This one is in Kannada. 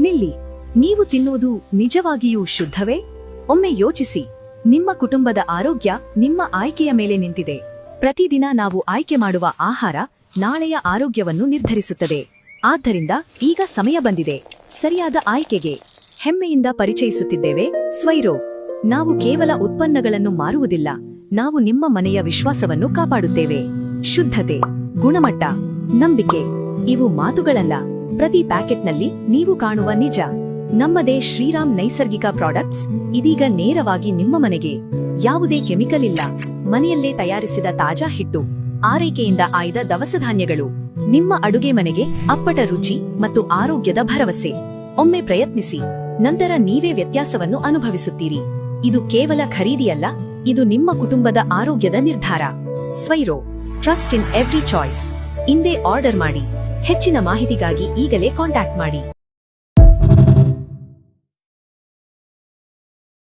ನಿಲ್ಲಿ. ನೀವು ತಿನ್ನುವುದು ನಿಜವಾಗಿಯೂ ಶುದ್ಧವೇ? ಒಮ್ಮೆ ಯೋಚಿಸಿ. ನಿಮ್ಮ ಕುಟುಂಬದ ಆರೋಗ್ಯ ನಿಮ್ಮ ಆಯ್ಕೆಯ ಮೇಲೆ ನಿಂತಿದೆ. ಪ್ರತಿದಿನ ನಾವು ಆಯ್ಕೆ ಮಾಡುವ ಆಹಾರ ನಾಳೆಯ ಆರೋಗ್ಯವನ್ನು ನಿರ್ಧರಿಸುತ್ತದೆ. ಆದ್ದರಿಂದ ಈಗ ಸಮಯ ಬಂದಿದೆ ಸರಿಯಾದ ಆಯ್ಕೆಗೆ. ಹೆಮ್ಮೆಯಿಂದ ಪರಿಚಯಿಸುತ್ತಿದ್ದೇವೆ ಸ್ವೈರೋ. ನಾವು ಕೇವಲ ಉತ್ಪನ್ನಗಳನ್ನು ಮಾರುವುದಿಲ್ಲ, ನಾವು ನಿಮ್ಮ ಮನೆಯ ವಿಶ್ವಾಸವನ್ನು ಕಾಪಾಡುತ್ತೇವೆ. ಶುದ್ಧತೆ, ಗುಣಮಟ್ಟ, ನಂಬಿಕೆ ಇವು ಮಾತುಗಳಲ್ಲ, ಪ್ರತಿ ಪ್ಯಾಕೆಟ್ನಲ್ಲಿ ನೀವು ಕಾಣುವ ನಿಜ. ನಮ್ಮದೇ ಶ್ರೀರಾಮ್ ನೈಸರ್ಗಿಕ ಪ್ರಾಡಕ್ಟ್ಸ್ ಇದೀಗ ನೇರವಾಗಿ ನಿಮ್ಮ ಮನೆಗೆ. ಯಾವುದೇ ಕೆಮಿಕಲ್ ಇಲ್ಲ, ಮನೆಯಲ್ಲೇ ತಯಾರಿಸಿದ ತಾಜಾ ಹಿಟ್ಟು, ಆರೈಕೆಯಿಂದ ಆಯ್ದ ದವಸ ಧಾನ್ಯಗಳು. ನಿಮ್ಮ ಅಡುಗೆ ಮನೆಗೆ ಅಪ್ಪಟ ರುಚಿ ಮತ್ತು ಆರೋಗ್ಯದ ಭರವಸೆ. ಒಮ್ಮೆ ಪ್ರಯತ್ನಿಸಿ, ನಂತರ ನೀವೇ ವ್ಯತ್ಯಾಸವನ್ನು ಅನುಭವಿಸುತ್ತೀರಿ. ಇದು ಕೇವಲ ಖರೀದಿಯಲ್ಲ, ಇದು ನಿಮ್ಮ ಕುಟುಂಬದ ಆರೋಗ್ಯದ ನಿರ್ಧಾರ. ಸ್ವೈರೋ, ಟ್ರಸ್ಟ್ ಇನ್ ಎವ್ರಿ ಚಾಯ್ಸ್. ಇಂದೇ ಆರ್ಡರ್ ಮಾಡಿ. ಹೆಚ್ಚಿನ ಮಾಹಿತಿಗಾಗಿ ಈಗಲೇ ಕಾಂಟ್ಯಾಕ್ಟ್ ಮಾಡಿ.